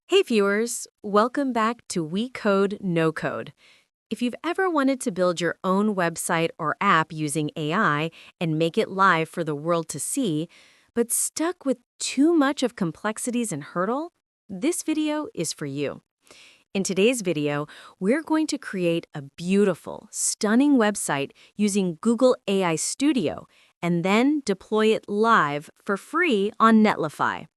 Hey viewers, welcome back to WeCodeNoCode. If you've ever wanted to build your own website or app using AI and make it live for the world to see, but stuck with too much of complexities and hurdle, this video is for you. In today's video, we're going to create a beautiful, stunning website using Google AI Studio and then deploy it live for free on Netlify.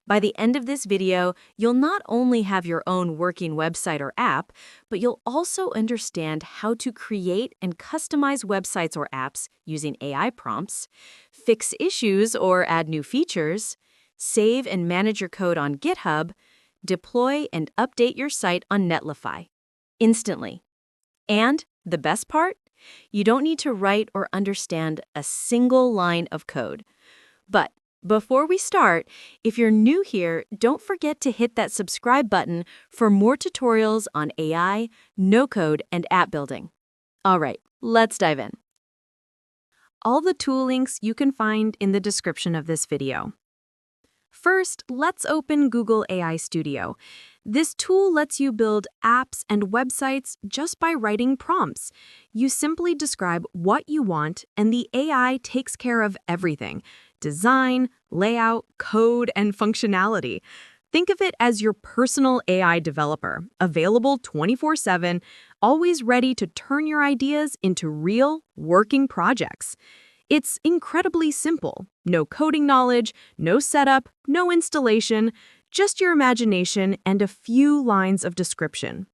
By the end of this video, you'll not only have your own working website or app, but you'll also understand how to create and customize websites or apps using AI prompts, fix issues or add new features, save and manage your code on GitHub, deploy and update your site on Netlify instantly. And the best part? You don't need to write or understand a single line of code. But before we start, if you're new here, don't forget to hit that subscribe button for more tutorials on AI, no-code, and app building. All right, let's dive in. All the tool links you can find in the description of this video. First, let's open Google AI Studio. This tool lets you build apps and websites just by writing prompts. You simply describe what you want, and the AI takes care of everything: design, layout, code, and functionality. Think of it as your personal AI developer, available 24/7, always ready to turn your ideas into real, working projects. It's incredibly simple. No coding knowledge, no setup, no installation, just your imagination and a few lines of description.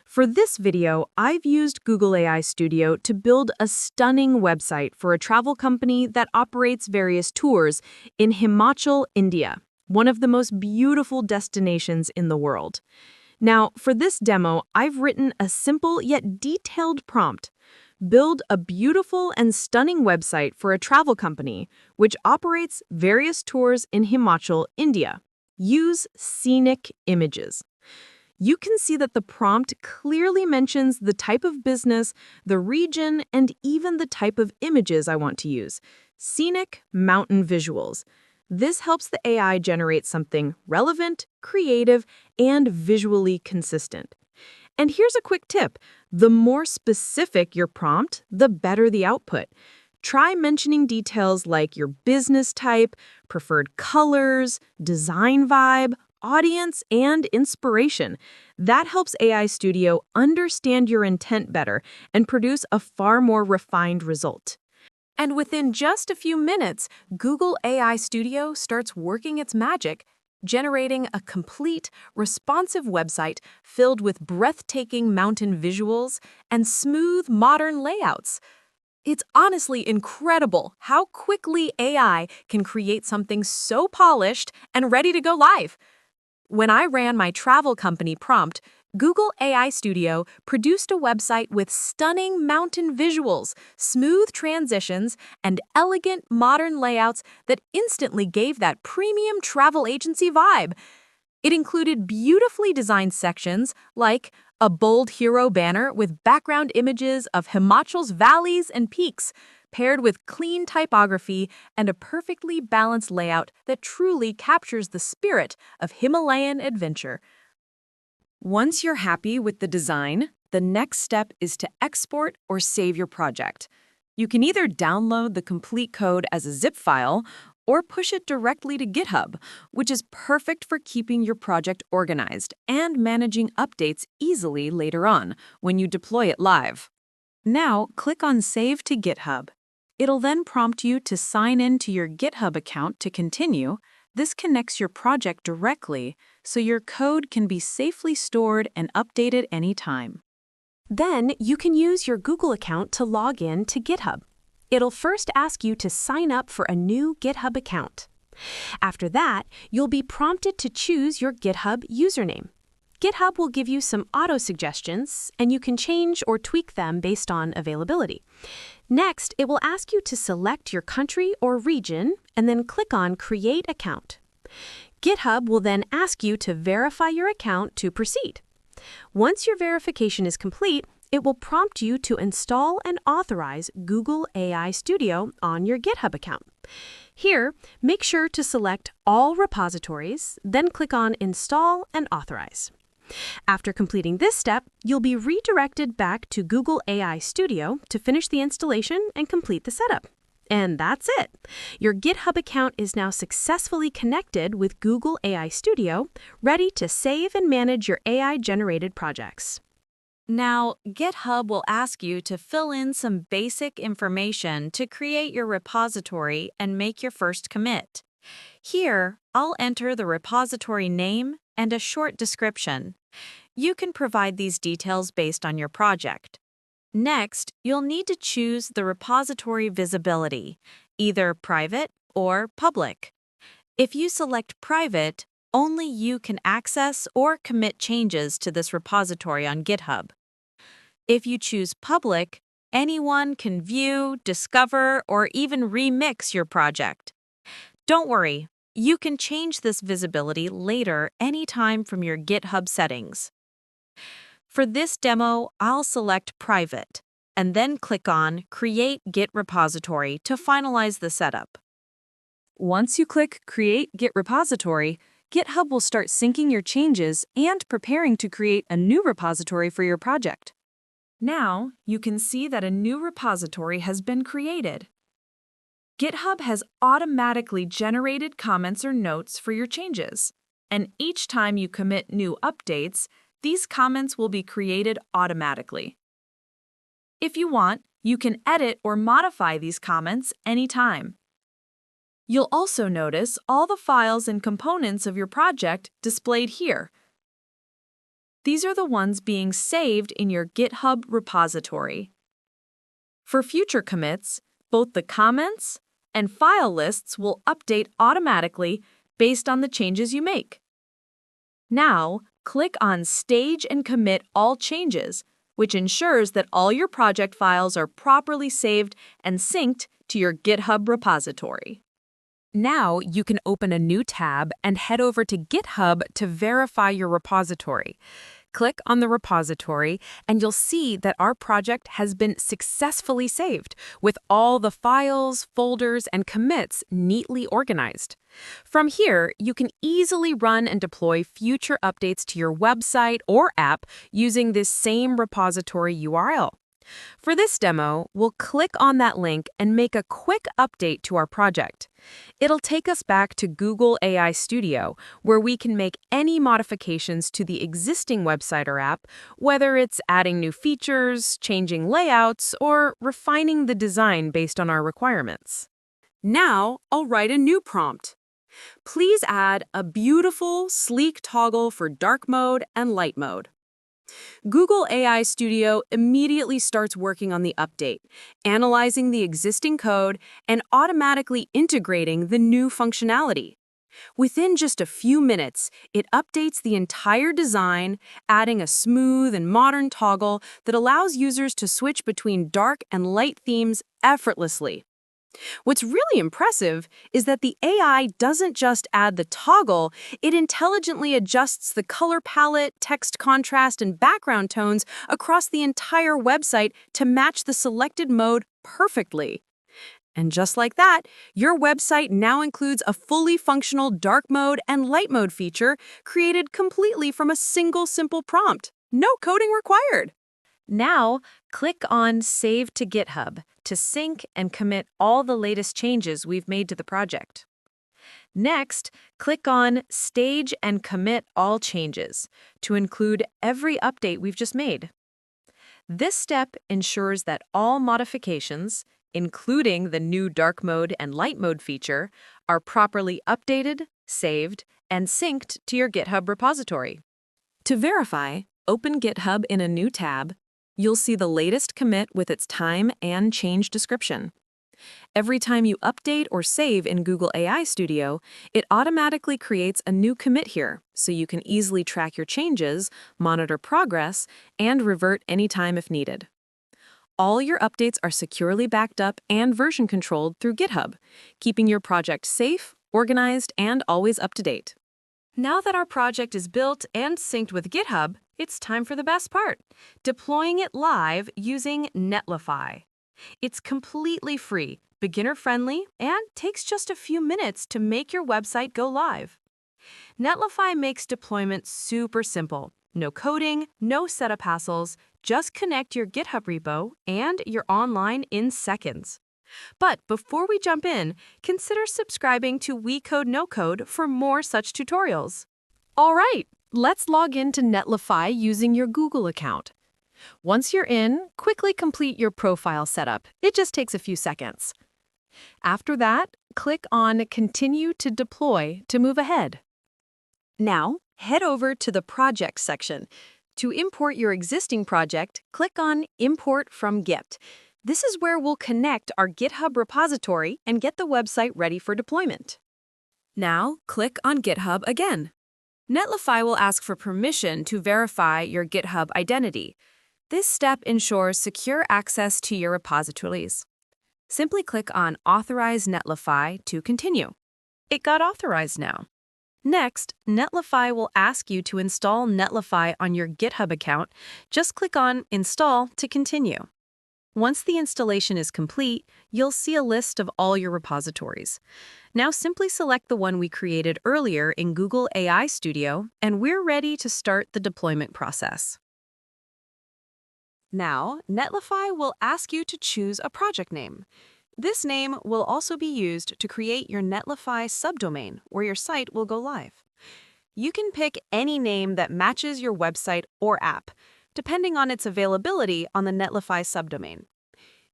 For this video, I've used Google AI Studio to build a stunning website for a travel company that operates various tours in Himachal, India, one of the most beautiful destinations in the world. Now, for this demo, I've written a simple yet detailed prompt: build a beautiful and stunning website for a travel company which operates various tours in Himachal, India. Use scenic images. You can see that the prompt clearly mentions the type of business, the region, and even the type of images I want to use: scenic mountain visuals. This helps the AI generate something relevant, creative, and visually consistent. And here's a quick tip: the more specific your prompt, the better the output. Try mentioning details like your business type, preferred colors, design vibe, audience, and inspiration. That helps AI Studio understand your intent better and produce a far more refined result. And within just a few minutes, Google AI Studio starts working its magic, generating a complete, responsive website filled with breathtaking mountain visuals and smooth, modern layouts. It's honestly incredible how quickly AI can create something so polished and ready to go live. When I ran my travel company prompt, Google AI Studio produced a website with stunning mountain visuals, smooth transitions, and elegant modern layouts that instantly gave that premium travel agency vibe. It included beautifully designed sections like a bold hero banner with background images of Himachal's valleys and peaks, paired with clean typography and a perfectly balanced layout that truly captures the spirit of Himalayan adventure. Once you're happy with the design, the next step is to export or save your project. You can either download the complete code as a zip file or push it directly to GitHub, which is perfect for keeping your project organized and managing updates easily later on when you deploy it live. Now, click on Save to GitHub. It'll then prompt you to sign in to your GitHub account to continue. This connects your project directly, so your code can be safely stored and updated anytime. Then you can use your Google account to log in to GitHub. It'll first ask you to sign up for a new GitHub account. After that, you'll be prompted to choose your GitHub username. GitHub will give you some auto-suggestions, and you can change or tweak them based on availability. Next, it will ask you to select your country or region, and then click on Create Account. GitHub will then ask you to verify your account to proceed. Once your verification is complete, it will prompt you to install and authorize Google AI Studio on your GitHub account. Here, make sure to select All Repositories, then click on Install and Authorize. After completing this step, you'll be redirected back to Google AI Studio to finish the installation and complete the setup. And that's it. Your GitHub account is now successfully connected with Google AI Studio, ready to save and manage your AI-generated projects. Now, GitHub will ask you to fill in some basic information to create your repository and make your first commit. Here, I'll enter the repository name and a short description. You can provide these details based on your project. Next, you'll need to choose the repository visibility, either private or public. If you select private, only you can access or commit changes to this repository on GitHub. If you choose public, anyone can view, discover, or even remix your project. Don't worry, you can change this visibility later anytime from your GitHub settings. For this demo, I'll select Private, and then click on Create Git Repository to finalize the setup. Once you click Create Git Repository, GitHub will start syncing your changes and preparing to create a new repository for your project. Now, you can see that a new repository has been created. GitHub has automatically generated comments or notes for your changes, and each time you commit new updates, these comments will be created automatically. If you want, you can edit or modify these comments anytime. You'll also notice all the files and components of your project displayed here. These are the ones being saved in your GitHub repository. For future commits, both the comments and file lists will update automatically based on the changes you make. Now, click on Stage and Commit All Changes, which ensures that all your project files are properly saved and synced to your GitHub repository. Now you can open a new tab and head over to GitHub to verify your repository. Click on the repository and you'll see that our project has been successfully saved with all the files, folders, and commits neatly organized. From here, you can easily run and deploy future updates to your website or app using this same repository URL. For this demo, we'll click on that link and make a quick update to our project. It'll take us back to Google AI Studio, where we can make any modifications to the existing website or app, whether it's adding new features, changing layouts, or refining the design based on our requirements. Now, I'll write a new prompt. Please add a beautiful, sleek toggle for dark mode and light mode. Google AI Studio immediately starts working on the update, analyzing the existing code and automatically integrating the new functionality. Within just a few minutes, it updates the entire design, adding a smooth and modern toggle that allows users to switch between dark and light themes effortlessly. What's really impressive is that the AI doesn't just add the toggle, it intelligently adjusts the color palette, text contrast, and background tones across the entire website to match the selected mode perfectly. And just like that, your website now includes a fully functional dark mode and light mode feature created completely from a single simple prompt. No coding required. Now, click on Save to GitHub to sync and commit all the latest changes we've made to the project. Next, click on Stage and Commit All Changes to include every update we've just made. This step ensures that all modifications, including the new dark mode and light mode feature, are properly updated, saved, and synced to your GitHub repository. To verify, open GitHub in a new tab. You'll see the latest commit with its time and change description. Every time you update or save in Google AI Studio, it automatically creates a new commit here, so you can easily track your changes, monitor progress, and revert anytime if needed. All your updates are securely backed up and version controlled through GitHub, keeping your project safe, organized, and always up to date. Now that our project is built and synced with GitHub, it's time for the best part, deploying it live using Netlify. It's completely free, beginner-friendly, and takes just a few minutes to make your website go live. Netlify makes deployment super simple. No coding, no setup hassles, just connect your GitHub repo and you're online in seconds. But before we jump in, consider subscribing to WeCodeNoCode for more such tutorials. All right, let's log into Netlify using your Google account. Once you're in, quickly complete your profile setup. It just takes a few seconds. After that, click on Continue to Deploy to move ahead. Now, head over to the Projects section. To import your existing project, click on Import from Git. This is where we'll connect our GitHub repository and get the website ready for deployment. Now, click on GitHub again. Netlify will ask for permission to verify your GitHub identity. This step ensures secure access to your repositories. Simply click on Authorize Netlify to continue. It got authorized now. Next, Netlify will ask you to install Netlify on your GitHub account. Just click on Install to continue. Once the installation is complete, you'll see a list of all your repositories. Now simply select the one we created earlier in Google AI Studio, and we're ready to start the deployment process. Now, Netlify will ask you to choose a project name. This name will also be used to create your Netlify subdomain, where your site will go live. You can pick any name that matches your website or app, depending on its availability on the Netlify subdomain.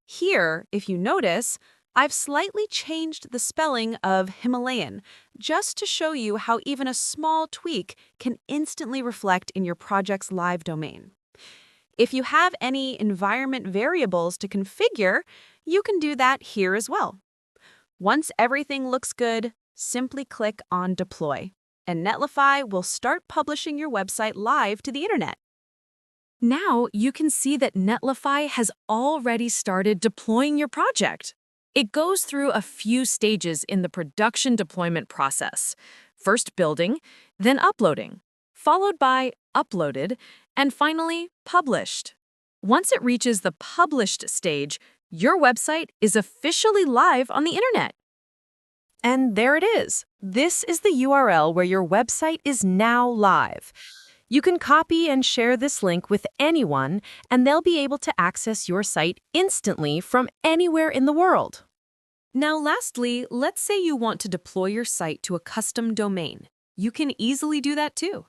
Here, if you notice, I've slightly changed the spelling of Himalayan, just to show you how even a small tweak can instantly reflect in your project's live domain. If you have any environment variables to configure, you can do that here as well. Once everything looks good, simply click on Deploy, and Netlify will start publishing your website live to the internet. Now you can see that Netlify has already started deploying your project. It goes through a few stages in the production deployment process. First building, then uploading, followed by uploaded, and finally published. Once it reaches the published stage, your website is officially live on the internet. And there it is. This is the URL where your website is now live. You can copy and share this link with anyone, and they'll be able to access your site instantly from anywhere in the world. Now, lastly, let's say you want to deploy your site to a custom domain. You can easily do that too.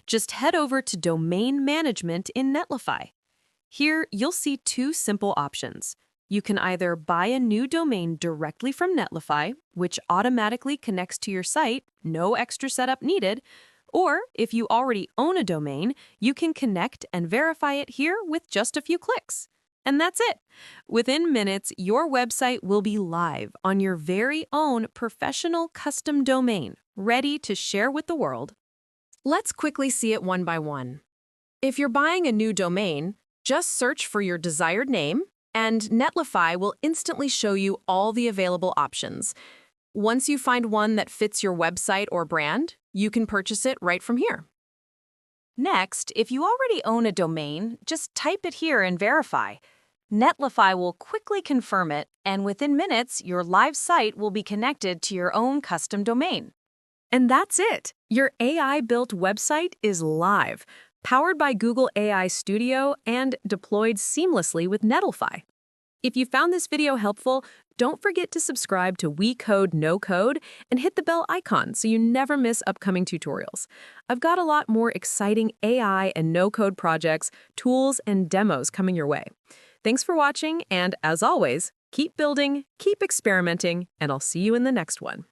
Just head over to Domain Management in Netlify. Here, you'll see two simple options. You can either buy a new domain directly from Netlify, which automatically connects to your site, no extra setup needed, or if you already own a domain, you can connect and verify it here with just a few clicks. And that's it. Within minutes, your website will be live on your very own professional custom domain, ready to share with the world. Let's quickly see it one by one. If you're buying a new domain, just search for your desired name, and Netlify will instantly show you all the available options. Once you find one that fits your website or brand, you can purchase it right from here. Next, if you already own a domain, just type it here and verify. Netlify will quickly confirm it, and within minutes, your live site will be connected to your own custom domain. And that's it. Your AI-built website is live, powered by Google AI Studio and deployed seamlessly with Netlify. If you found this video helpful, don't forget to subscribe to WeCodeNoCode and hit the bell icon so you never miss upcoming tutorials. I've got a lot more exciting AI and no-code projects, tools, and demos coming your way. Thanks for watching, and as always, keep building, keep experimenting, and I'll see you in the next one.